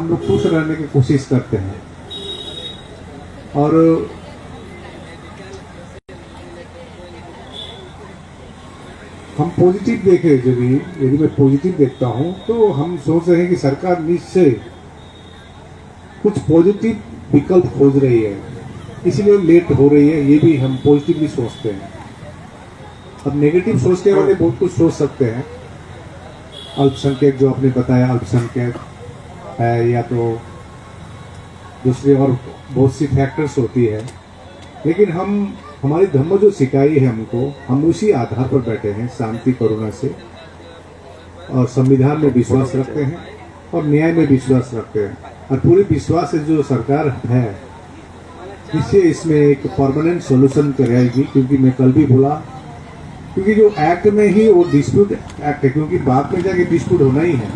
हम लोग खुश रहने की कोशिश करते हैं। और हम पॉजिटिव देखें, यदि मैं पॉजिटिव देखता हूं तो हम सोच रहे हैं कि सरकार निश्चय कुछ पॉजिटिव विकल्प खोज रही है, इसलिए लेट हो रही है, ये भी हम पॉजिटिवली सोचते हैं। अब नेगेटिव सोचने वाले बहुत कुछ सोच सकते हैं, अल्पसंख्यक जो आपने बताया अल्पसंख्यक है, या तो दूसरी और बहुत सी फैक्टर्स होती है, लेकिन हमारी धर्म जो सिखाई है हमको, हम उसी आधार पर बैठे हैं, शांति करुणा से, और संविधान में विश्वास रखते हैं और न्याय में विश्वास रखते हैं। और पूरी विश्वास है जो सरकार है इससे इसमें एक परमानेंट सॉल्यूशन कराएगी, क्योंकि मैं कल भी बोला, क्योंकि जो एक्ट में ही वो डिस्प्यूट एक्ट है, क्योंकि बाद में जाके डिस्प्यूट होना ही है,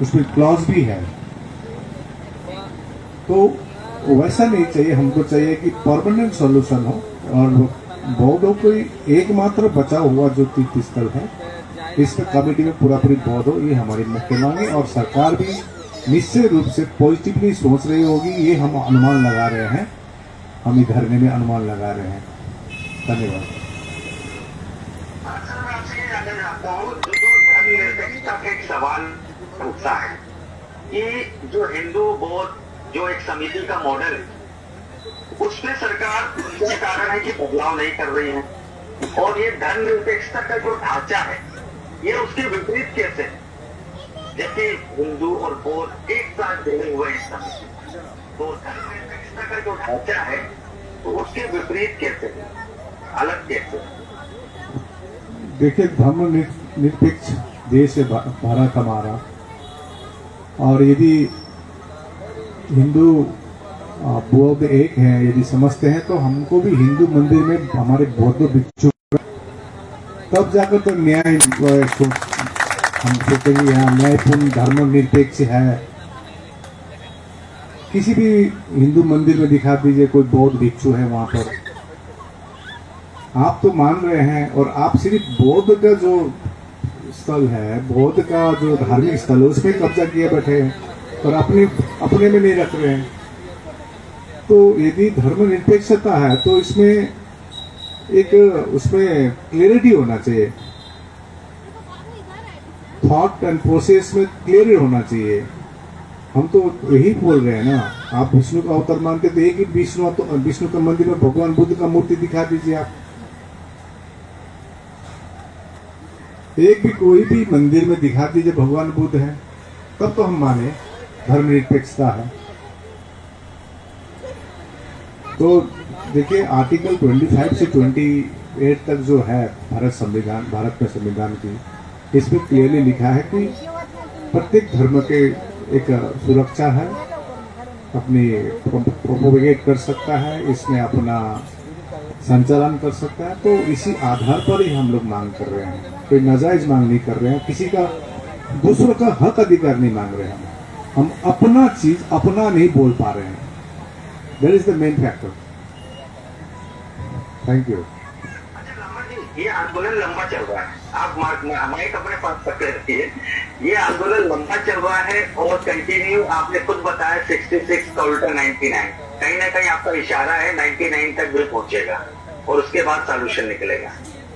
उसमें क्लॉज भी है। तो वैसा नहीं चाहिए, हमको चाहिए कि परमानेंट सॉल्यूशन हो। और बौद्धों को एकमात्र बचा हुआ जो तीर्थ स्थल है, इसमें कमेटी में पूरी बौद्ध हो, ये हमारी मुख्य मांग है। और सरकार भी निश्चित रूप से पॉजिटिवली सोच रही होगी, ये हम अनुमान लगा रहे हैं, हम इस धरने में अनुमान लगा रहे हैं। धन्यवाद। एक सवाल पूछता है कि जो हिंदू बौद्ध जो एक समिति का मॉडल है, उसमें सरकार ये कारण है कि बदलाव नहीं कर रही है, और ये धर्मनिरपेक्षता का जो ढांचा है ये उसके विपरीत कैसे है, जबकि हिंदू और बौद्ध एक साथ जुड़े हुए हैं समिति, तो धर्मनिरपेक्षता का जो ढांचा है तो उसके विपरीत कैसे है, अलग कैसे है? देखिए, धर्मनिरपेक्ष देश है भारत हमारा, और यदि हिंदू बौद्ध एक है यदि समझते हैं, तो हमको भी हिंदू मंदिर में हमारे बौद्ध भिक्षु, तब जाकर तो न्याय हम सोचेंगे यहाँ न्यायपूर्ण धर्मनिरपेक्ष है। किसी भी हिंदू मंदिर में दिखा दीजिए कोई बौद्ध भिक्षु है वहां पर, आप तो मान रहे हैं, और आप सिर्फ बौद्ध का जो स्थल है, बौद्ध का जो धार्मिक स्थल है, उसमें कब्जा किए बैठे हैं और अपने में नहीं रख रहे हैं। तो यदि धर्मनिरपेक्षता है तो इसमें उसमें क्लियरिटी होना चाहिए, थॉट एंड प्रोसेस में क्लियर होना चाहिए। हम तो यही बोल रहे हैं ना, आप विष्णु का अवतार मानते तो एक ही विष्णु का मंदिर में भगवान बुद्ध का मूर्ति दिखा दीजिए आप, एक भी कोई भी मंदिर में दिखा दीजिए भगवान बुद्ध है, तब तो हम माने धर्मनिरपेक्षता है। तो देखिए, आर्टिकल 25 से 28 तक जो है भारत में संविधान की, इसमें क्लियरली लिखा है कि प्रत्येक धर्म के एक सुरक्षा है, अपनी प्रोपोगेट कर सकता है, इसमें अपना संचालन कर सकता है। तो इसी आधार पर ही हम लोग मांग कर रहे हैं, कोई नाजायज मांग नहीं कर रहे हैं, किसी का दूसरों का हक अधिकार नहीं मांग रहे हैं, हम अपना चीज अपना नहीं बोल पा रहे हैं। That is the main factor. Thank you. ये आंदोलन लंबा चल रहा है, आप माइक अपने पास पकड़ रखिए। ये आंदोलन लंबा चल रहा है और कंटिन्यू, आपने खुद बताया 66 का उल्टा 99, कहीं ना कहीं आपका इशारा है 99 तक भी पहुंचेगा और उसके बाद सॉल्यूशन निकलेगा।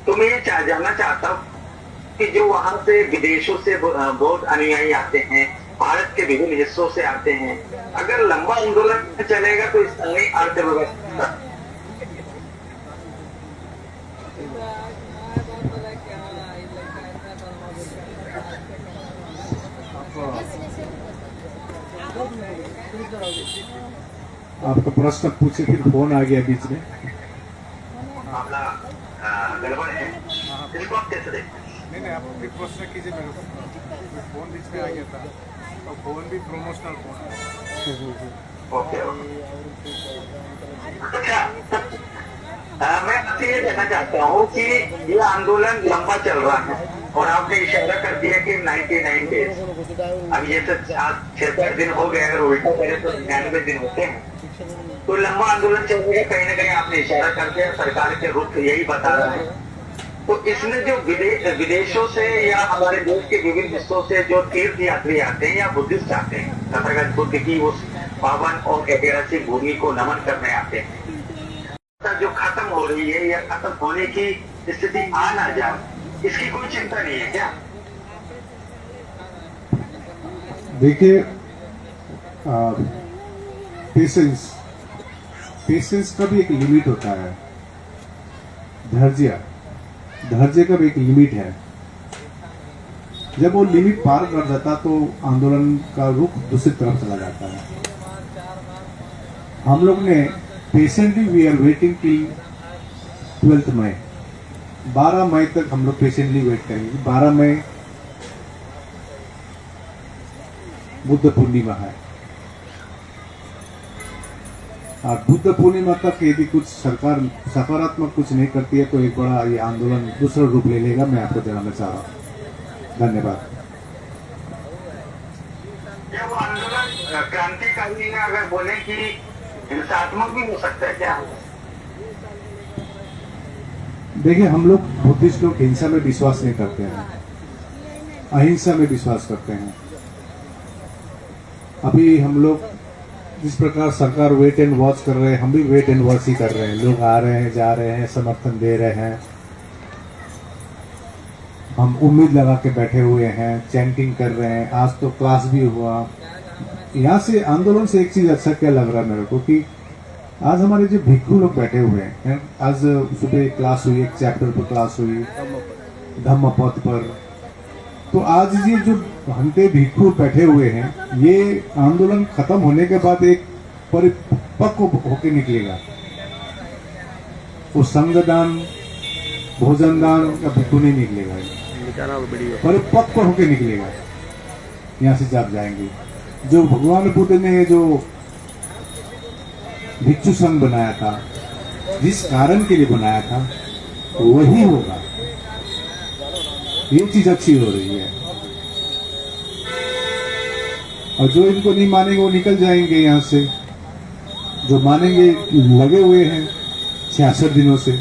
तो मैं ये जानना चाहता हूँ कि जो वहां से विदेशों से बौद्ध अनुयायी आते हैं, भारत के विभिन्न हिस्सों से आते हैं, अगर लंबा आंदोलन चलेगा तो इस नई अर्थव्यवस्था आपका प्रश्न पूछे, फिर फोन आ गया बीच में। मामला गड़बड़ है, इसको आप कैसे देखते हैं? नहीं, आप फिर प्रश्न कीजिए मेरे को, फोन बीच में आ गया था, और फोन भी प्रमोशनल फोन है। ओके। मैं आपसे ये कहना चाहता हूँ कि ये आंदोलन लंबा चल रहा है और आपने इशारा कर दिया कि 99 डेज, अब ये तो 6-7 दिन हो गए, अगर उल्टा करे तो 99 दिन होते हैं, तो लंबा आंदोलन चलेगा। कहीं ना कहीं आपने इशारा कर दिया, सरकार के रुख यही बता रहा है। तो इसमें जो विदेशों से या हमारे देश के विभिन्न हिस्सों से जो तीर्थ यात्री आते हैं या बुद्धिस्ट आते हैं, तथागत बुद्ध की उस पावन और ऐतिहासिक भूमि को नमन करने आते हैं, जो खत्म हो रही है या खत्म होने की स्थिति आ ना जाए, इसकी कोई चिंता नहीं है क्या? देखिए, पेशेंस का भी एक लिमिट होता है। धैर्य का भी एक लिमिट है। जब वो लिमिट पार कर जाता तो आंदोलन का रुख दूसरी तरफ चला जाता है। हम लोग ने patiently we are waiting till 12 May, 12 मई तक हम लोग पेशेंटली वेट करेंगे। 12 मई बुद्ध पूर्णिमा है, और बुद्ध पूर्णिमा तक यदि कुछ सरकार सकारात्मक कुछ नहीं करती है तो एक बड़ा ये आंदोलन दूसरा रूप ले लेगा। मैं आपको जनाना चाह रहा हूँ। धन्यवाद। क्या वो आंदोलन क्रांतिकारी ने अगर बोले कि हिंसात्मक भी हो सकता है क्या? देखिए, हम लोग बुद्धिस्ट लोग हिंसा में विश्वास नहीं करते हैं, अहिंसा में विश्वास करते हैं। अभी हम लोग जिस प्रकार सरकार वेट एंड वॉच कर रहे हैं, हम भी वेट एंड वॉच ही कर रहे हैं। लोग आ रहे हैं, जा रहे हैं, समर्थन दे रहे हैं, हम उम्मीद लगा के बैठे हुए हैं, चैंटिंग कर रहे हैं। आज तो क्लास भी हुआ। यहाँ से आंदोलन से एक चीज अच्छा क्या लग रहा है मेरे को कि आज हमारे जो भिक्षु लोग बैठे हुए हैं, आज सुबह क्लास हुई, एक चैप्टर पर क्लास हुई धम्मपद पर, तो आज ये जो घंटे भिक्षु बैठे हुए हैं, ये आंदोलन खत्म होने के बाद एक परिपक्व होके निकलेगा। वो संगदान, भोजन दान का भिक्षु नहीं निकलेगा, परिपक्व होके निकलेगा। यहाँ से जब जाएंगे, जो भगवान बुद्ध ने जो भिक्षु संघ बनाया था, जिस कारण के लिए बनाया था, वही होगा। ये चीज अच्छी हो रही है। और जो इनको नहीं मानेंगे वो निकल जाएंगे यहाँ से। जो मानेंगे लगे हुए हैं 66 दिनों से।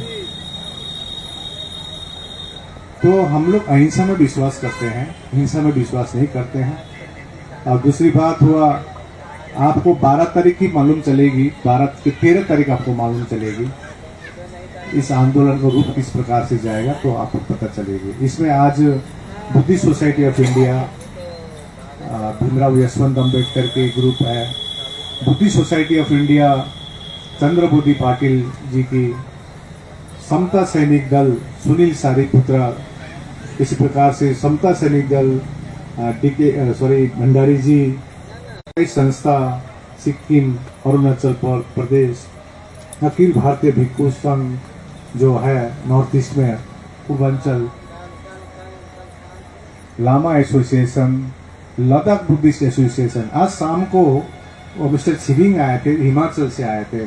तो हम लोग अहिंसा में विश्वास करते हैं, हिंसा में विश्वास नहीं करते हैं। और दूसरी बात हुआ, आपको 12 तारीख ही मालूम चलेगी, 13 तारीख आपको मालूम चलेगी इस आंदोलन का रूप किस प्रकार से जाएगा, तो आपको पता चलेगी। इसमें आज Buddhist Society of India, Bhimrao Yashwant Ambedkar के ग्रुप है, Buddhist Society of India Chandrabodhi Patil ji की, समता सैनिक दल सुनील सारीपुत्रा, इसी प्रकार से समता सैनिक दल भंडारी जी, कई संस्था, सिक्किम, अरुणाचल प्रदेश, अखिल भारतीय भिक्षु संघ जो है नॉर्थ ईस्ट में, Purvanchal, lama association, Ladakh Buddhist association. आज शाम को मिस्टर छिविंग आए थे, हिमाचल से आए थे,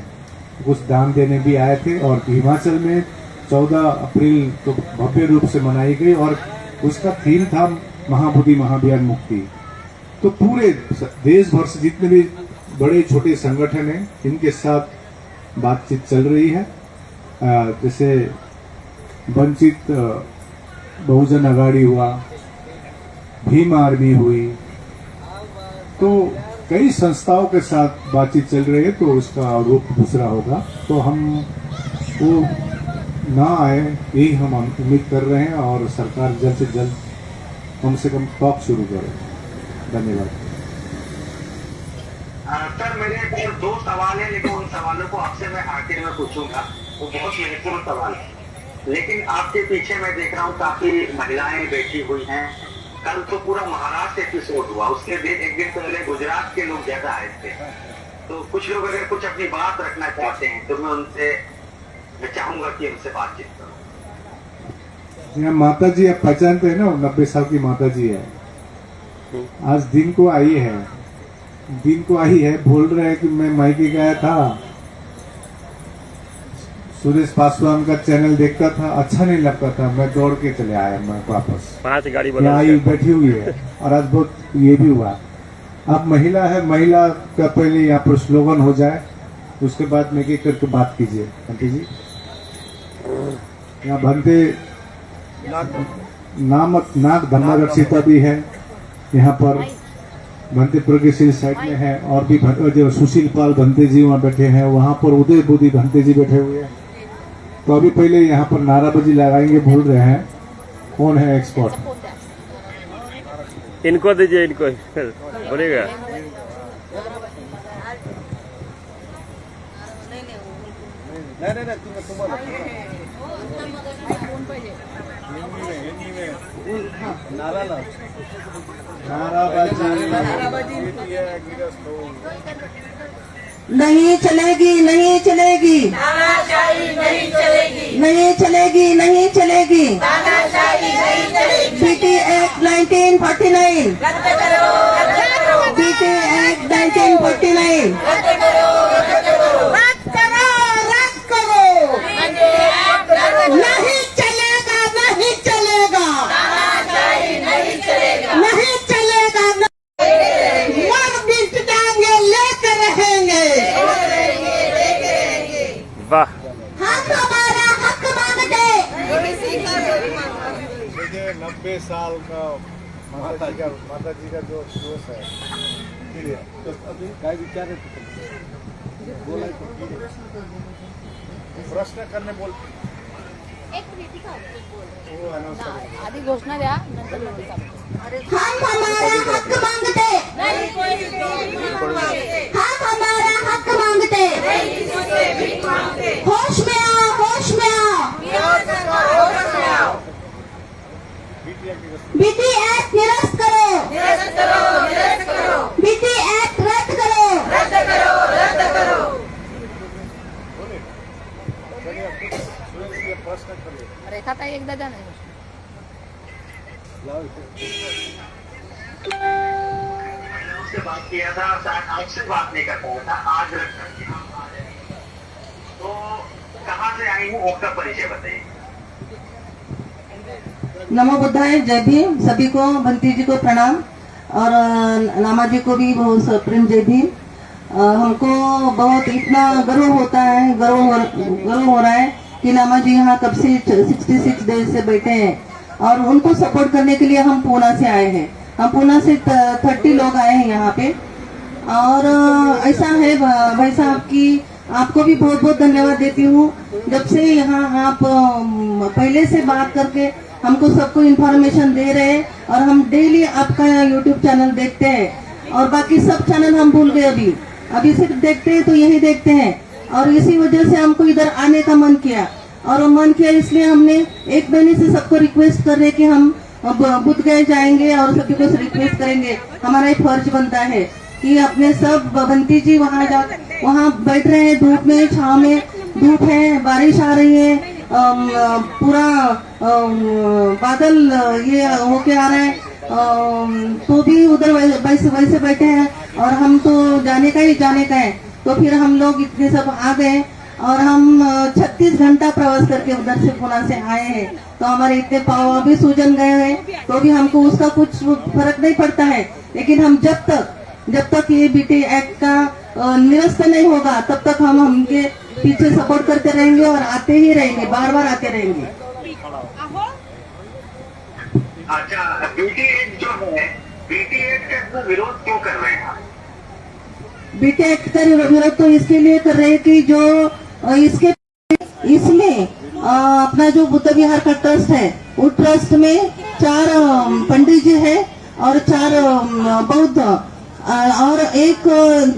कुछ दान देने भी आए थे। और हिमाचल में 14 अप्रैल तो भव्य रूप से मनाई गई और उसका थीम था महाबोधि महाविहार मुक्ति। तो पूरे देश भर से जितने भी बड़े छोटे संगठन हैं, इनके साथ बातचीत चल रही है। जैसे वंचित बहुजन अघाड़ी हुआ, भीम आर्मी हुई, तो कई संस्थाओं के साथ बातचीत चल रही है। तो उसका रूप दूसरा होगा। तो हम वो ना आए, यही हम उम्मीद कर रहे हैं, और सरकार जल्द से जल्द कम से कम टॉक शुरू करे। धन्यवाद। सर, मेरे और 2 सवाल है, लेकिन उन सवालों को आपसे मैं आखिर में पूछूंगा। वो बहुत महत्वपूर्ण सवाल है। लेकिन आपके पीछे मैं देख रहा हूँ काफी महिलाएं बैठी हुई हैं। कल तो पूरा महाराष्ट्र एपिसोड हुआ, उसके एक दिन पहले गुजरात के लोग ज्यादा आए थे। तो कुछ लोग अगर कुछ अपनी बात रखना चाहते हैं तो मैं चाहूंगा कि उनसे बातचीत करूं। यहाँ माता जी आप पहचानते हैं ना, 90 साल की माता जी है। आज दिन को आई है, बोल रहे हैं कि मैं मायके गया था, सुरेश पासवान का चैनल देखता था, अच्छा नहीं लगता था, मैं दौड़ के चले आया, मैं वापस 5 गाड़ी यहाँ बैठी हुई है। और आज बहुत ये भी हुआ, अब महिला है, महिला का पहले यहाँ पर स्लोगन हो जाए, उसके बाद में एक करके बात कीजिए। आंटी जी, यहाँ भंते नाग धर्मागढ़ सीता भी है यहाँ पर। भंते प्रोग्रेसिव साइड में है और भी जो सुशील पाल भंते जी वहाँ बैठे हैं, वहाँ पर उदय बुद्धि भंते जी बैठे हुए हैं। तो अभी पहले यहाँ पर नाराबाजी लगाएंगे, भूल रहे हैं कौन है एक्सपर्ट। इनको दीजिए, इनको बोलेगा। नाही तुम्हाला नाराला नहीं चलेगी, नहीं चलेगी, नहीं चलेगी, नहीं चलेगी। बीटी एक्ट 1949, बीटी एक्ट 1949 रद्द करो, रद्द करो। नहीं चलेगा, नहीं चलेगा, नहीं चलेगा। मर मिट जाएंगे, लेते रहेंगे। वाह, हक हमारा, हक मांगते। मुझे 90 साल का माता जी का जो दोष है, तो अभी काय विचार है बोला प्रश्न करने बोल आधी घोषणा द्या, नंतर मध्ये चालू. हम हमारा हक मांगते, हम हमारा हक मांगते। होश में आओ, होश में आओ। बीटी एक्ट निरस्त करो, बीटी एक्ट रद्द करो। प्रश्न करिए रेखाताई एकदा द्या नाही. उससे बात किया था, शायद आज से बात नहीं कर पाया था, आज रख सकते हैं। तो कहाँ से आई हूँ, आपका परिचय बताइए। नमो बुद्धाय, जय भीम। सभी को, बंटी जी को प्रणाम और लामा जी को भी बहुत प्रेम जय भीम। हमको बहुत इतना गर्व होता है, गर्व हो रहा है कि लामा जी यहाँ कब से 66 डेज से बैठे हैं और उनको सपोर्ट करने के लिए हम पूना से आए हैं। हम पूना से 30 लोग आए हैं यहाँ पे। और ऐसा है भाई साहब की आपको भी बहुत बहुत धन्यवाद देती हूँ। जब से यहाँ आप पहले से बात करके हमको सबको इन्फॉर्मेशन दे रहे हैं और हम डेली आपका यूट्यूब चैनल देखते हैं और बाकी सब चैनल हम भूल गए। अभी सिर्फ देखते हैं तो यही देखते हैं और इसी वजह से हमको इधर आने का मन किया। और मन किया इसलिए हमने एक महीने से सबको रिक्वेस्ट कर रहे कि हम बुद्ध गए जाएंगे और सभी को रिक्वेस्ट करेंगे। हमारा एक फर्ज बनता है कि अपने सब बंटी जी वहाँ बैठ रहे हैं धूप में, छाव में, धूप है, बारिश आ रही है, पूरा बादल ये होके आ रहा है, तो भी उधर वैसे बैठे हैं और हम तो जाने का है। तो फिर हम लोग इतने सब आ गए और हम 36 घंटा प्रवास करके उधर से पुणे से आए हैं। तो हमारे इतने पाँव अभी सूजन गए हैं तो भी हमको उसका कुछ फर्क नहीं पड़ता है। लेकिन हम जब तक ये बीटी एक्ट का निरस्त नहीं होगा तब तक हम उनके पीछे सपोर्ट करते रहेंगे और आते ही रहेंगे, बार बार आते रहेंगे। अच्छा, बीटी एक्ट जो है, बीटी एक्ट का विरोध क्यों कर रहे हैं आप? बीटी एक्ट का विरोध तो इसके लिए कर रहे हैं कि जो इसमें अपना जो बुद्ध विहार का ट्रस्ट है, वो ट्रस्ट में 4 पंडित जी है और 4 बौद्ध और एक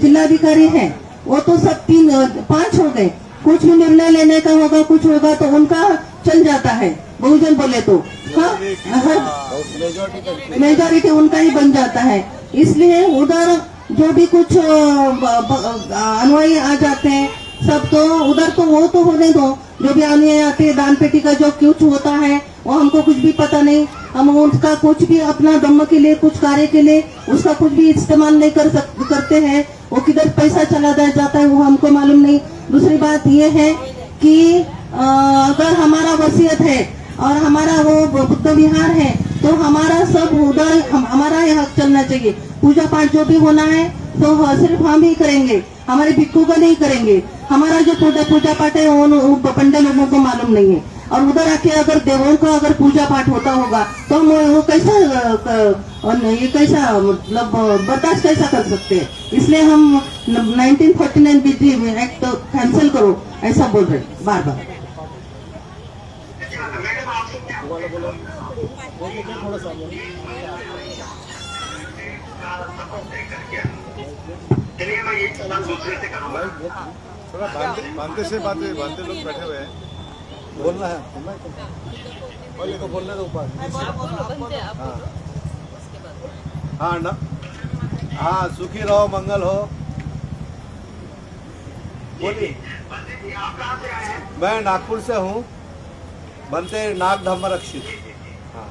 जिलाधिकारी है। वो तो सब 5 हो गए। कुछ भी निर्णय लेने का होगा, कुछ होगा तो उनका चल जाता है, बहुजन बोले तो मेजॉरिटी उनका ही बन जाता है। इसलिए उधर जो भी कुछ अनुयायी आ जाते हैं सब, तो उधर तो वो तो होने दो। जो भी अनुयायी आते हैं, दान पेटी का जो कुछ होता है वो हमको कुछ भी पता नहीं। हम उसका कुछ भी अपना धम्म के लिए, कुछ कार्य के लिए उसका कुछ भी इस्तेमाल नहीं करते हैं। वो किधर पैसा चला जाता है वो हमको मालूम नहीं। दूसरी बात ये है कि अगर हमारा वसीयत है और हमारा वो बुद्ध विहार है तो हमारा सब उधर हमारा यहाँ चलना चाहिए। पूजा पाठ जो भी होना है तो सिर्फ हम ही करेंगे, हमारे भिक्खू का नहीं करेंगे। हमारा जो पूजा पाठ है वो पंडित लोगों को मालूम नहीं है और उधर आके अगर देवों का अगर पूजा पाठ होता होगा तो हम वो कैसा ये कैसा मतलब बर्दाश्त कैसा कर सकते हैं। इसलिए हम 1949 बीजी एक्ट कैंसिल करो ऐसा बोल रहे बार बार। अच्छा मैडम आपसे क्या थोड़ा सा बोलो। चलिए मैं ये सवाल दूसरे से करूंगा। थोड़ा बांधते से बांधते लोग बैठे हुए हैं, बोलना है बोले को बोलने दो ऊपर। हाँ ना, हाँ सुखी रहो मंगल हो। बोलिए। पंडित जी आप कहाँ से आए हैं? मैं नागपुर से हूँ, बनते नाग धर्म रक्षित। हाँ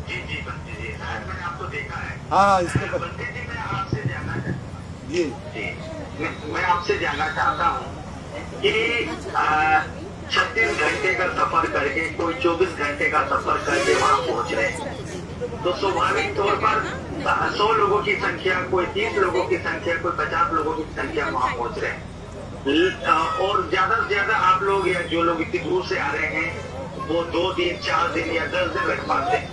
जी जी पंडित जी शायद मैंने आपको देखा है। हाँ इसके पर पंडित जी मैं आपसे जानना जी मैं आपसे जानना चाहता हूँ कि 36 घंटे का सफर करके कोई 24 घंटे का सफर करके वहाँ पहुँच रहे हैं, तो स्वाभाविक तौर पर 100 लोगों की संख्या, कोई 30 लोगों की संख्या, कोई 50 लोगों की संख्या वहाँ पहुँच रहे हैं, और ज्यादा से ज्यादा आप लोग या जो लोग इतनी दूर से आ रहे हैं वो 2 दिन 4 दिन या 10 दिन रख पाते हैं,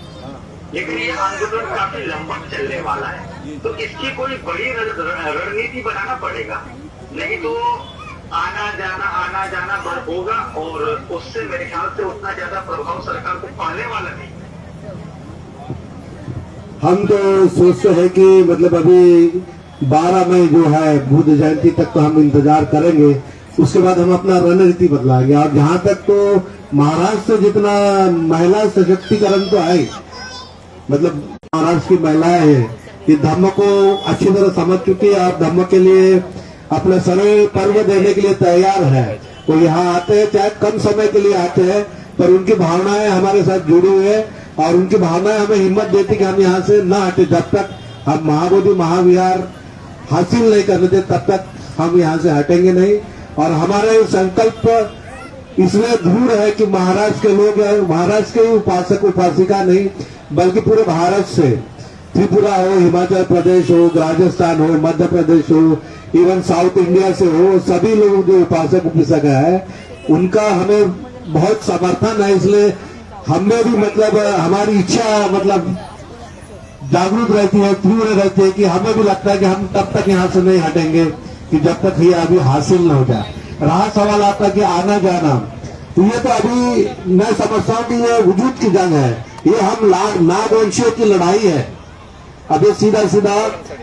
लेकिन ये आंदोलन काफी लंबा चलने वाला है, तो इसकी कोई बड़ी रणनीति बनाना पड़ेगा, नहीं तो आना जाना बढ़ होगा और उससे मेरे ख्याल से उतना ज्यादा प्रभाव सरकार को पाने वाला नहीं। हम तो सोचते हैं कि मतलब अभी 12 मई जो है बुद्ध जयंती तक तो हम इंतजार करेंगे, उसके बाद हम अपना रणनीति बदलाएंगे। और जहाँ तक तो महाराष्ट्र से जितना महिला सशक्तिकरण तो है, मतलब महाराष्ट्र की महिलाएं हैं ये धर्म को अच्छी तरह समझ चुकी है और धर्म के लिए अपने सारे पर्व देने के लिए तैयार है। वो यहाँ आते हैं, चाहे कम समय के लिए आते हैं, पर उनकी भावनाएं हमारे साथ जुड़ी हुई है और उनकी भावनाएं हमें हिम्मत देती कि हम यहाँ से न हटे। जब तक हम महाबोधि महाविहार हासिल नहीं कर लेते तब तक हम यहाँ से हटेंगे नहीं। और हमारे संकल्प इसमें दृढ़ है कि महाराष्ट्र के लोग, महाराष्ट्र के उपासक उपासिका नहीं बल्कि पूरे भारत से, त्रिपुरा हो, हिमाचल प्रदेश हो, राजस्थान हो, मध्य प्रदेश हो, इवन साउथ इंडिया से हो, सभी लोग जो उपासक उपासिका है उनका हमें बहुत समर्थन है। इसलिए हमें भी मतलब हमारी इच्छा मतलब जागरूक रहती है, तीव्र रहती है कि हमें भी लगता है कि हम तब तक यहाँ से नहीं हटेंगे कि जब तक ये अभी हासिल न हो जाए। रहा सवाल आपका कि आना जाना, तो ये तो अभी मैं समझता हूँ कि ये वजूद की जंग है, ये हम नागवंशियों की लड़ाई है। अब ये सीधा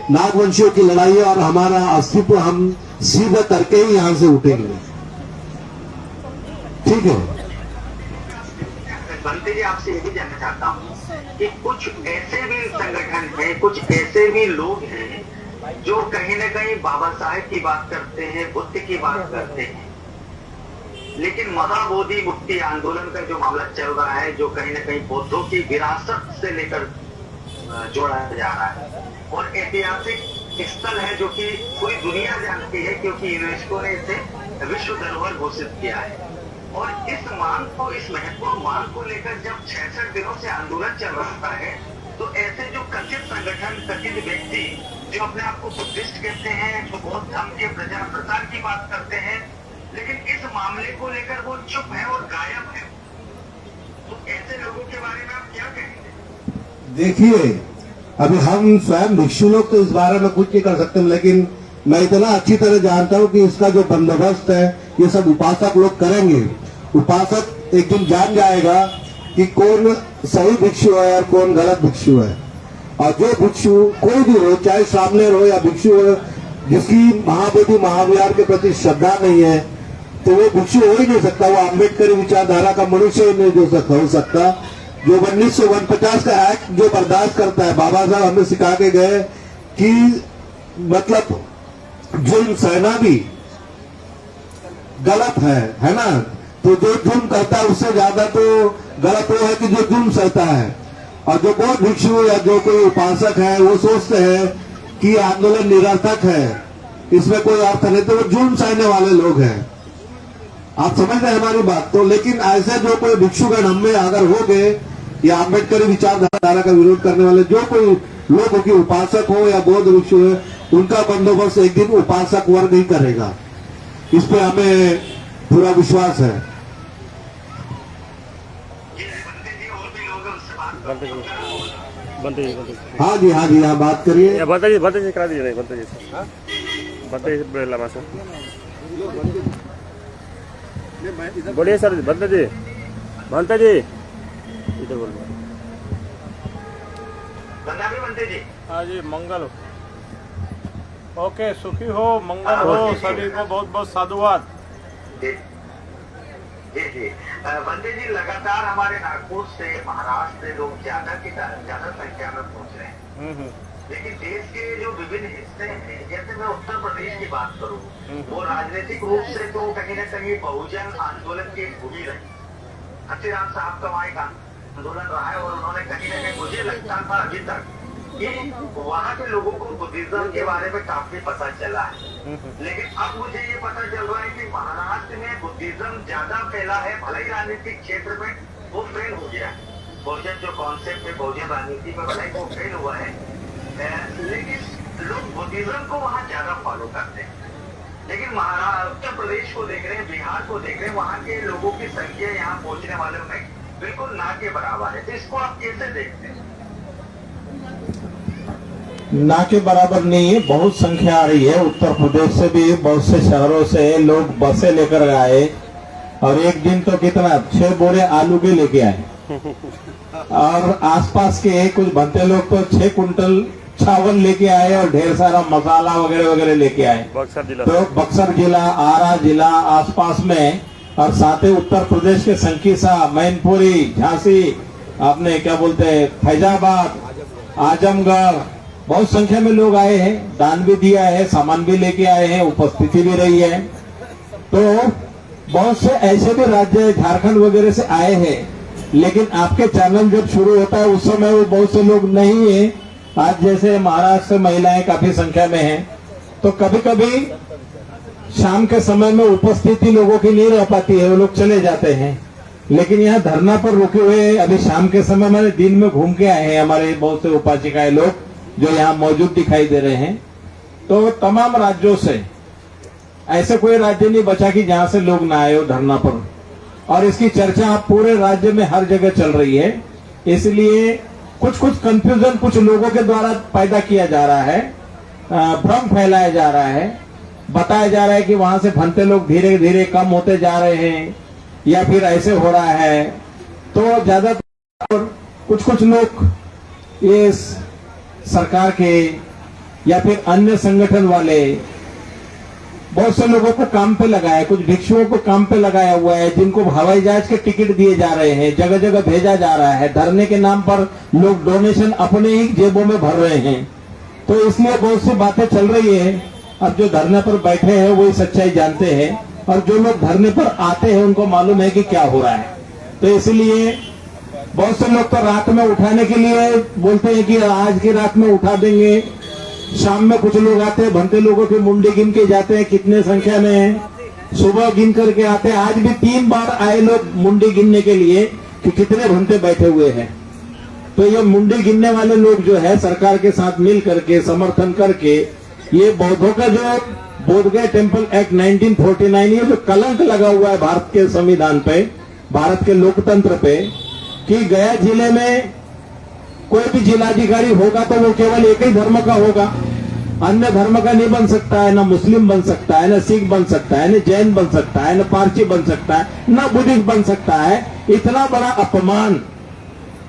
नागवंशियों की लड़ाई है और हमारा अस्तित्व हम सीधा करके ही यहाँ से उठेंगे। ठीक है बनते जी आपसे ये भी जानना चाहता हूँ कि कुछ ऐसे भी संगठन है, कुछ ऐसे भी लोग हैं जो कहीं न कहीं बाबा साहेब की बात करते हैं, बुद्ध की बात करते हैं, लेकिन महाबोधि मुक्ति आंदोलन का जो मामला चल रहा है, जो कहीं न कहीं बौद्धों की विरासत से लेकर जोड़ा जा रहा है और ऐतिहासिक स्थल है जो कि पूरी दुनिया जानती है क्योंकि यूनेस्को ने इसे विश्व धरोहर घोषित किया है। और इस मांग को, इस महत्वपूर्ण मांग को लेकर जब 66 दिनों से आंदोलन चल रहा है, तो ऐसे जो कथित संगठन, कथित व्यक्ति जो अपने आप को बुद्धिस्ट कहते हैं, जो बौद्ध धर्म के प्रचार प्रसार की बात करते हैं, लेकिन इस मामले को लेकर वो चुप है और गायब है, तो ऐसे लोगों के बारे में आप क्या कहेंगे? देखिए, अभी हम स्वयं भिक्षु लोग तो इस बारे में कुछ नहीं कर सकते, लेकिन मैं इतना अच्छी तरह जानता हूँ कि इसका जो बंदोबस्त है ये सब उपासक लोग करेंगे। उपासक एक दिन जान जाएगा कि कौन सही भिक्षु है और कौन गलत भिक्षु है। और जो भिक्षु कोई भी हो, चाहे सामनेर हो या भिक्षु हो, जिसकी महाबोधि महाविहार के प्रति श्रद्धा नहीं है, तो वो भिक्षु हो ही नहीं सकता। वो अम्बेडकरी विचारधारा का मनुष्य ही नहीं हो सकता। जो 1949 का एक्ट जो बर्दाश्त करता है, बाबा साहब हमें सिखा के गए कि मतलब जुल्म सहना भी गलत है ना। तो जो जुल्म करता है उससे ज्यादा तो गलत वो है कि जो जुल्म सहता है। और जो बौद्ध भिक्षु या जो कोई उपासक है वो सोचते हैं कि आंदोलन निरर्थक है, इसमें कोई अर्थ नहीं, तो वो जुल्म सहने वाले लोग हैं। आप समझ रहे हैं हमारी बात तो। लेकिन ऐसे जो कोई भिक्षुगण हम में अगर हो गए या अम्बेडकरी विचारधारा का विरोध करने वाले जो कोई लोग हो, कि उपासक हो या बौद्ध भिक्षु है, उनका बंदोबस्त एक दिन उपासक वर्ग ही करेगा। इस पे हमें पूरा विश्वास है। बनते जी हाँ जी हाँ बात करिए। बनते जी करा दीजिए, नहीं बनते जी बनते जी लंबा सा बोलिए सर, बनते जी इधर बोल। पंजाबी बनते जी। हाँ जी, मंगल हो। ओके, सुखी हो, मंगल हो, सभी को बहुत बहुत साधुवाद। जी जी जी। बंदे जी, लगातार हमारे नागपुर से, महाराष्ट्र से लोग ज्यादा संख्या में पहुंच रहे हैं। लेकिन देश के जो विभिन्न हिस्से हैं, जैसे मैं उत्तर प्रदेश की बात करूं, वो राजनीतिक रूप से तो कहीं न कहीं बहुजन आंदोलन की भूमि रही। हसीराम साहब का वहाँ एक आंदोलन रहा है और उन्होंने कहीं न कहीं, मुझे लगता था अभी तक कि वहाँ के लोगों को बुद्धिज्म के बारे में काफी पता चला है। लेकिन अब मुझे ये पता चल रहा है कि महाराष्ट्र में बुद्धिज्म ज्यादा फैला है, भले ही राजनीतिक क्षेत्र में वो फेल हो गया। बहुजन जो कॉन्सेप्ट है, बहुजन राजनीति में भले ही वो फेल हुआ है, लेकिन लोग बुद्धिज्म को वहाँ ज्यादा फॉलो करते हैं। लेकिन उत्तर प्रदेश को देख रहे हैं, बिहार को देख रहे हैं, वहाँ के लोगों की संख्या यहाँ पहुंचने वालों में बिल्कुल ना के बराबर है। तो इसको आप कैसे देखते हैं? ना के बराबर नहीं है, बहुत संख्या आ रही है। उत्तर प्रदेश से भी बहुत से शहरों से लोग बसें लेकर आए और एक दिन तो कितना 6 बोरे आलू के लेके आए और आसपास के कुछ भंते लोग तो 6 कुंटल चावल लेके आए और ढेर सारा मसाला वगैरह वगैरह लेके आए। तो बक्सर जिला, आरा जिला आसपास में, और साथ ही उत्तर प्रदेश के संकीसा, मैनपुरी, झांसी, आपने क्या बोलते हैं, फैजाबाद, आजमगढ़, बहुत संख्या में लोग आए हैं, दान भी दिया है, सामान भी लेके आए हैं, उपस्थिति भी रही है। तो बहुत से ऐसे भी राज्य झारखंड वगैरह से आए हैं, लेकिन आपके चैनल जब शुरू होता है उस समय वो बहुत से लोग नहीं है। आज जैसे महाराष्ट्र से महिलाएं काफी संख्या में हैं, तो कभी कभी शाम के समय में उपस्थिति लोगों की नहीं रह पाती है, वो लोग चले जाते हैं। लेकिन यहाँ धरना पर रुके हुए अभी शाम के समय में, दिन में घूम के आए हैं हमारे बहुत से उपासिकाएं लोग जो यहाँ मौजूद दिखाई दे रहे हैं। तो तमाम राज्यों से ऐसे कोई राज्य नहीं बचा कि जहां से लोग ना आए हो धरना पर, और इसकी चर्चा पूरे राज्य में हर जगह चल रही है। इसलिए कुछ कंफ्यूजन कुछ लोगों के द्वारा पैदा किया जा रहा है, भ्रम फैलाया जा रहा है, बताया जा रहा है कि वहां से भंते लोग धीरे धीरे कम होते जा रहे हैं या फिर ऐसे हो रहा है। तो ज्यादातर कुछ लोग ये सरकार के या फिर अन्य संगठन वाले बहुत से लोगों को काम पे लगाया, कुछ भिक्षुओं को काम पे लगाया हुआ है, जिनको हवाई जहाज के टिकट दिए जा रहे हैं, जगह जगह भेजा जा रहा है। धरने के नाम पर लोग डोनेशन अपने ही जेबों में भर रहे हैं। तो इसलिए बहुत सी बातें चल रही है। अब जो धरने पर बैठे हैं वही सच्चाई जानते हैं, और जो लोग धरने पर आते हैं उनको मालूम है कि क्या हो रहा है। तो इसलिए बहुत से लोग तो रात में उठाने के लिए बोलते हैं कि आज की रात में उठा देंगे। शाम में कुछ लोग आते हैं, भंते लोगों की मुंडी गिन के जाते हैं कितने संख्या में है, सुबह गिन करके आते हैं। आज भी 3 बार आए लोग मुंडी गिनने के लिए कि कितने भंते बैठे हुए हैं। तो ये मुंडी गिनने वाले लोग जो है सरकार के साथ मिल करके, समर्थन करके, ये बौद्धों का जो बोधगया टेम्पल एक्ट 1949, ये जो कलंक लगा हुआ है भारत के संविधान पे, भारत के लोकतंत्र पे, कि गया जिले में कोई भी जिलाधिकारी होगा तो वो केवल एक ही धर्म का होगा, अन्य धर्म का नहीं बन सकता है। ना मुस्लिम बन सकता है, ना सिख बन सकता है, ना जैन बन सकता है, ना पारसी बन सकता है, ना बुद्धिस्ट बन सकता है। इतना बड़ा अपमान,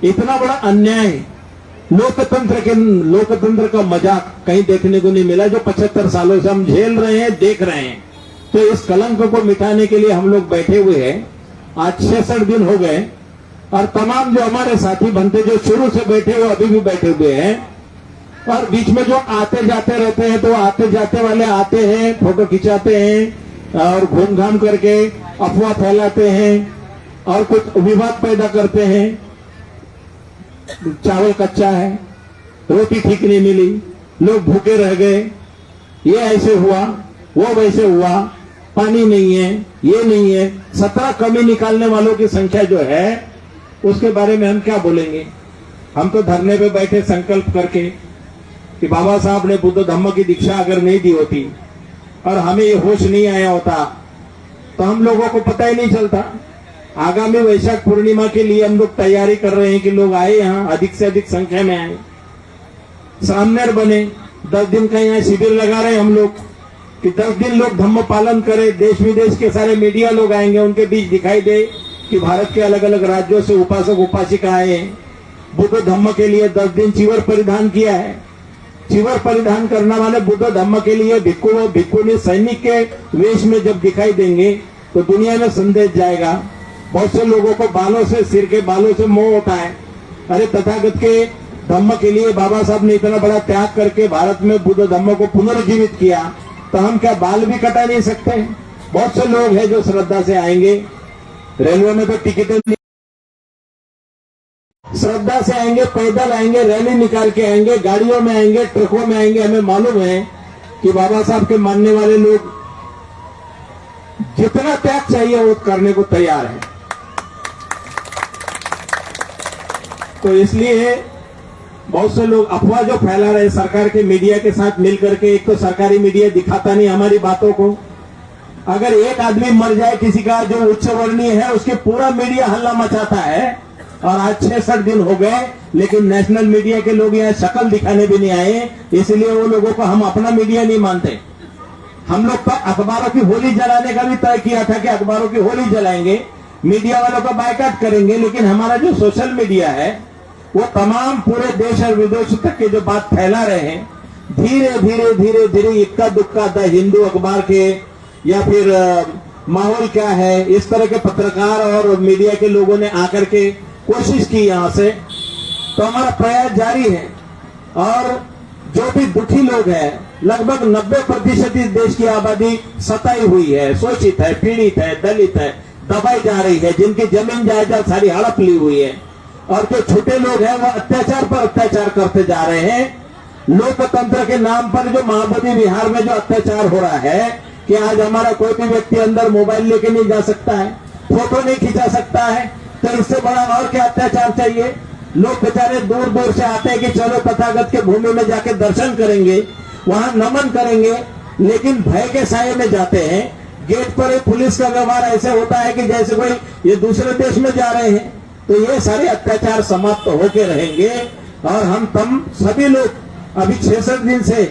इतना बड़ा अन्याय, लोकतंत्र का मजाक कहीं देखने को नहीं मिला, जो 75 सालों से हम झेल रहे हैं, देख रहे हैं। तो इस कलंक को मिटाने के लिए हम लोग बैठे हुए हैं। आज 66 दिन हो गए, और तमाम जो हमारे साथी बनते जो शुरू से बैठे हुए अभी भी बैठे हुए हैं, और बीच में जो आते जाते रहते हैं, तो आते जाते वाले आते हैं, फोटो खिंचाते हैं और घूम घाम करके अफवाह फैलाते हैं और कुछ विवाद पैदा करते हैं। चावल कच्चा है, रोटी ठीक नहीं मिली, लोग भूखे रह गए, ये ऐसे हुआ, वो वैसे हुआ, पानी नहीं है, ये नहीं है। 17 कमी निकालने वालों की संख्या जो है उसके बारे में हम क्या बोलेंगे। हम तो धरने पे बैठे संकल्प करके कि बाबा साहब ने बुद्ध धम्म की दीक्षा अगर नहीं दी होती और हमें ये होश नहीं आया होता तो हम लोगों को पता ही नहीं चलता। आगामी वैशाख पूर्णिमा के लिए हम लोग तैयारी कर रहे हैं कि लोग आए यहाँ, अधिक से अधिक संख्या में आए, सामनेर बने। 10 दिन का यहाँ शिविर लगा रहे हैं हम लोग कि 10 दिन लोग धम्म पालन करें। देश विदेश के सारे मीडिया लोग आएंगे, उनके बीच दिखाई दे कि भारत के अलग अलग राज्यों से उपासक उपासिका आए हैं। बुद्ध धम्म के लिए 10 दिन चिवर परिधान किया है। चिवर परिधान करना वाले बुद्ध धम्म के लिए भिक्खु और भिक्खुनी सैनिक के वेश में जब दिखाई देंगे तो दुनिया में संदेश जाएगा। बहुत से लोगों को बालों से, सिर के बालों से मोह होता है। अरे तथागत के धम्म के लिए बाबा साहब ने इतना बड़ा त्याग करके भारत में बुद्ध धम्म को पुनर्जीवित किया, तो हम क्या बाल भी कटा नहीं सकते? बहुत से लोग हैं जो श्रद्धा से आएंगे। रेलवे में तो टिकटें श्रद्धा से आएंगे, पैदल आएंगे, रैली निकाल के आएंगे, गाड़ियों में आएंगे, ट्रकों में आएंगे। हमें मालूम है कि बाबा साहब के मानने वाले लोग जितना त्याग चाहिए वो करने को तैयार है। तो इसलिए बहुत से लोग अफवाह जो फैला रहे हैं सरकार के मीडिया के साथ मिलकर के, एक तो सरकारी मीडिया दिखाता नहीं हमारी बातों को। अगर एक आदमी मर जाए किसी का जो उच्च वर्णीय है, उसके पूरा मीडिया हल्ला मचाता है। और आज 66 दिन हो गए, लेकिन नेशनल मीडिया के लोग यहाँ शक्ल दिखाने भी नहीं आए, इसलिए वो लोगों को हम अपना मीडिया नहीं मानते। हम लोग तो अखबारों की होली जलाने का भी तय किया था कि अखबारों की होली जलाएंगे, मीडिया वालों का बायकॉट करेंगे, लेकिन हमारा जो सोशल मीडिया है वो तमाम पूरे देश और विदेश तक के जो बात फैला रहे हैं, धीरे धीरे धीरे धीरे इक्का दुक्का द हिंदू अखबार के या फिर माहौल क्या है, इस तरह के पत्रकार और मीडिया के लोगों ने आकर के कोशिश की यहाँ से। तो हमारा प्रयास जारी है। और जो भी दुखी लोग हैं, लगभग 90% इस देश की आबादी सताई हुई है, शोषित है, पीड़ित है, दलित है, दबाई जा रही है, जिनकी जमीन जायदाद सारी हड़प ली हुई है। और जो छोटे लोग हैं वो अत्याचार पर अत्याचार करते जा रहे हैं। लोकतंत्र के नाम पर जो महाबोधि विहार में जो अत्याचार हो रहा है कि आज हमारा कोई भी व्यक्ति अंदर मोबाइल लेके नहीं जा सकता है, फोटो नहीं खिंचा सकता है, तो इससे बड़ा और क्या अत्याचार चाहिए? लोग बेचारे दूर दूर से आते हैं कि चलो तथागत के भूमि में जाके दर्शन करेंगे, वहां नमन करेंगे, लेकिन भय के साये में जाते हैं। गेट पर पुलिस का व्यवहार ऐसे होता है कि जैसे कोई ये दूसरे देश में जा रहे हैं। तो ये सारे अत्याचार समाप्त होके रहेंगे। और हम तम सभी लोग अभी 66 दिन से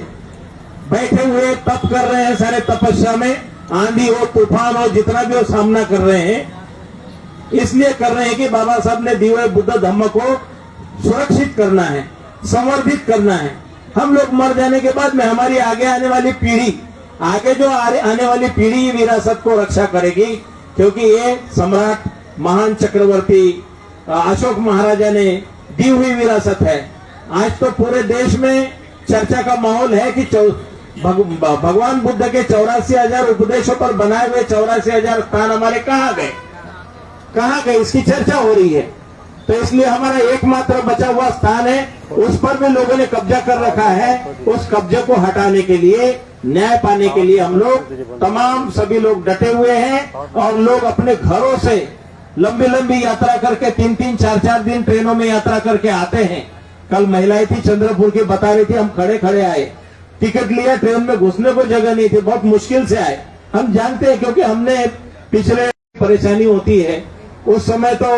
बैठे हुए तप कर रहे हैं, सारे तपस्या में, आंधी हो, तूफान हो, जितना भी हो सामना कर रहे हैं। इसलिए कर रहे हैं कि बाबा साहब ने दिए हुए बुद्ध धम्म को सुरक्षित करना है, संवर्धित करना है। हम लोग मर जाने के बाद में हमारी आगे आने वाली पीढ़ी, आगे जो आने वाली पीढ़ी विरासत को रक्षा करेगी, क्योंकि ये सम्राट महान चक्रवर्ती अशोक महाराजा ने दी हुई विरासत है। आज तो पूरे देश में चर्चा का माहौल है कि भगवान बुद्ध के 84,000 उपदेशों पर बनाए हुए 84,000 स्थान हमारे कहाँ गए, इसकी चर्चा हो रही है। तो इसलिए हमारा एकमात्र बचा हुआ स्थान है, उस पर भी लोगों ने कब्जा कर रखा है। उस कब्जे को हटाने के लिए, न्याय पाने के लिए हम लोग तमाम सभी लोग डटे हुए हैं। और लोग अपने घरों से लंबी लंबी यात्रा करके 3-3, 4-4 दिन ट्रेनों में यात्रा करके आते हैं। कल महिलाएं थी चंद्रपुर की, बता रही थी हम खड़े खड़े आए, टिकट लिया, ट्रेन में घुसने को जगह नहीं थी, बहुत मुश्किल से आए। हम जानते हैं क्योंकि हमने पिछले परेशानी होती है। उस समय तो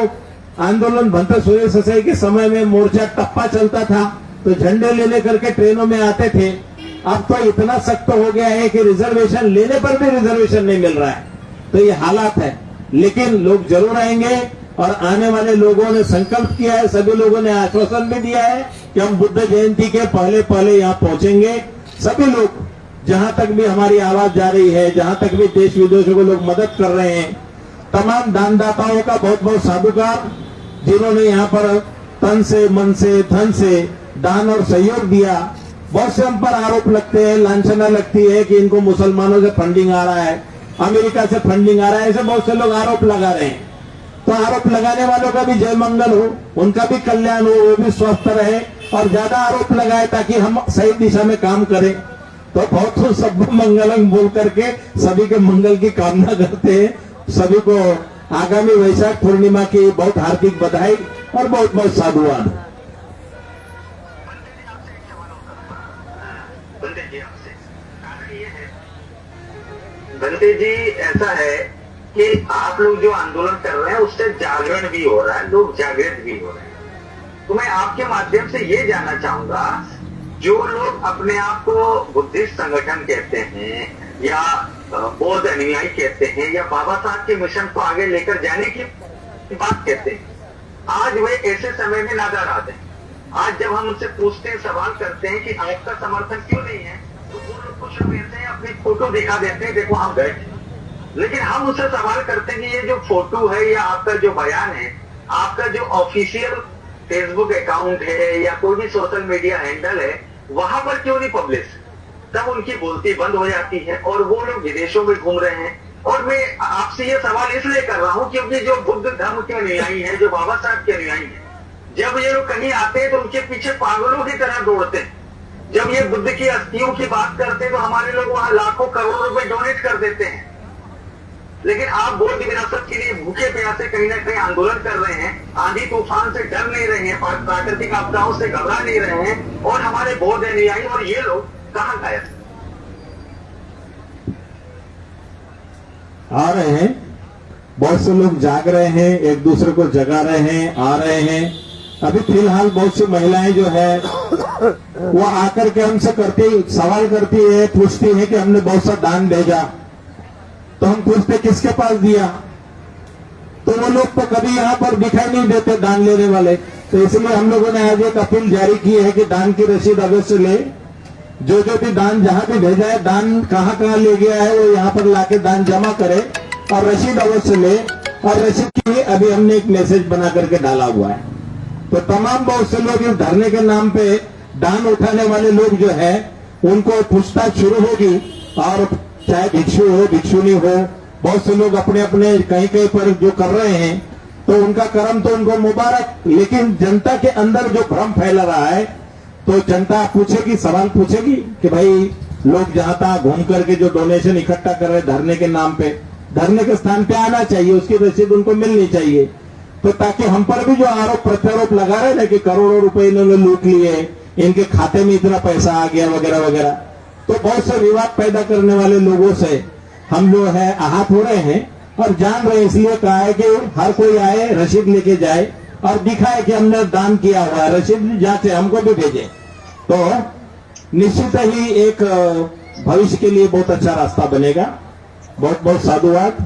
आंदोलन भंतर सूर्य ससाई के समय में मोर्चा टप्पा चलता था, तो झंडे ले करके ट्रेनों में आते थे। अब तो इतना सख्त हो गया है कि रिजर्वेशन लेने पर भी रिजर्वेशन नहीं मिल रहा है। तो ये हालात है, लेकिन लोग जरूर आएंगे। और आने वाले लोगों ने संकल्प किया है, सभी लोगों ने आश्वासन भी दिया है कि हम बुद्ध जयंती के पहले यहाँ पहुंचेंगे। सभी लोग, जहां तक भी हमारी आवाज जा रही है, जहां तक भी देश विदेशों को लोग मदद कर रहे हैं, तमाम दानदाताओं का बहुत बहुत साधुकार, जिन्होंने यहाँ पर तन से, मन से, धन से दान और सहयोग दिया। बहुत से हम पर आरोप लगते हैं, लांछना लगती है कि इनको मुसलमानों से फंडिंग आ रहा है, अमेरिका से फंडिंग आ रहा है, ऐसे बहुत से लोग आरोप लगा रहे हैं। तो आरोप लगाने वालों का भी जय मंगल हो, उनका भी कल्याण हो, वो भी स्वस्थ रहे और ज्यादा आरोप लगाए ताकि हम सही दिशा में काम करें। तो बहुत सब मंगलम बोल करके सभी के मंगल की कामना करते हैं। सभी को आगामी वैशाख पूर्णिमा की बहुत हार्दिक बधाई और बहुत बहुत साधुवाद। बंते जी, ऐसा है कि आप लोग जो आंदोलन कर रहे हैं उससे जागरण भी हो रहा है, लोग जागृत भी हो रहे हैं। तो मैं आपके माध्यम से ये जानना चाहूंगा, जो लोग अपने आप को बुद्धिस्ट संगठन कहते हैं या बौद्ध अनुयायी कहते हैं या बाबा साहब के मिशन को आगे लेकर जाने की बात कहते हैं, आज वे ऐसे समय में नजर आते हैं। आज जब हम उनसे पूछते हैं, सवाल करते हैं कि आपका समर्थन क्यों नहीं है, तो वो लोग कुछ लोग ऐसे हैं अपनी फोटो दिखा देते हैं, देखो हम गए थे। लेकिन हम उससे सवाल करते हैं कि ये जो फोटो है या आपका जो बयान है, आपका जो ऑफिशियल फेसबुक अकाउंट है या कोई भी सोशल मीडिया हैंडल है, वहां पर क्यों नहीं पब्लिश? तब उनकी बोलती बंद हो जाती है और वो लोग विदेशों में घूम रहे हैं। और मैं आपसे ये सवाल इसलिए कर रहा हूं क्योंकि जो बुद्ध धर्म के अनुयायी हैं, जो बाबा साहब के अनुयायी हैं, जब ये लोग कहीं आते हैं तो उनके पीछे पागलों की तरह दौड़ते हैं। जब ये बुद्ध की अस्थियों की बात करते हैं तो हमारे लोग वहां लाखों करोड़ों रुपए डोनेट कर देते हैं। लेकिन आप बौद्ध विरासत के लिए भूखे प्यासे कहीं ना कहीं आंदोलन कर रहे हैं, आंधी तूफान से डर नहीं रहे हैं, प्राकृतिक आपदाओं से घबरा नहीं रहे हैं, और हमारे बौद्ध अनुयायी और ये लोग कहाँ गए? आ रहे हैं, बहुत से लोग जाग रहे हैं, एक दूसरे को जगा रहे हैं, आ रहे हैं। अभी फिलहाल बहुत सी महिलाएं जो है वो आकर के हमसे सवाल करती है, पूछती है कि हमने बहुत सा दान भेजा, तो हम पूछते किसके पास दिया, तो वो लोग तो कभी यहाँ पर दिखाई नहीं देते दान लेने वाले। तो इसलिए हम लोगों ने आज एक अपील जारी की है कि दान की रसीद अवश्य ले, जो भी दान जहां भी भेजा है, दान कहाँ कहाँ ले गया है, वो यहाँ पर लाके दान जमा करे और रसीद अवश्य ले। और रसीद के लिए अभी हमने एक मैसेज बना करके डाला हुआ है। तो तमाम बहुत से लोग इस धरने के नाम पे दान उठाने वाले लोग जो है उनको पूछताछ शुरू होगी, और चाहे भिक्षु हो भिक्षुनी हो, बहुत से लोग अपने अपने कहीं कहीं पर जो कर रहे हैं तो उनका कर्म तो उनको मुबारक। लेकिन जनता के अंदर जो भ्रम फैला रहा है, तो जनता पूछेगी, सवाल पूछेगी कि भाई लोग जहां तहां घूम करके जो डोनेशन इकट्ठा कर रहे हैं धरने के नाम पे, धरने के स्थान पे आना चाहिए, उसकी रसीद उनको मिलनी चाहिए। तो ताकि हम पर भी जो आरोप प्रत्यारोप लगा रहे ना कि करोड़ों रुपए इन्होंने लूट लिए, इनके खाते में इतना पैसा आ गया वगैरह वगैरह, तो बहुत से विवाद पैदा करने वाले लोगों से हम जो है आहत हो रहे हैं और जान रहे हैं। इसलिए कहा है कि हर कोई आए, रसीद लेके जाए और दिखाए कि हमने दान किया हुआ है, रसीद जांचे हमको भी भेजे, तो निश्चित ही एक भविष्य के लिए बहुत अच्छा रास्ता बनेगा। बहुत बहुत साधुवाद।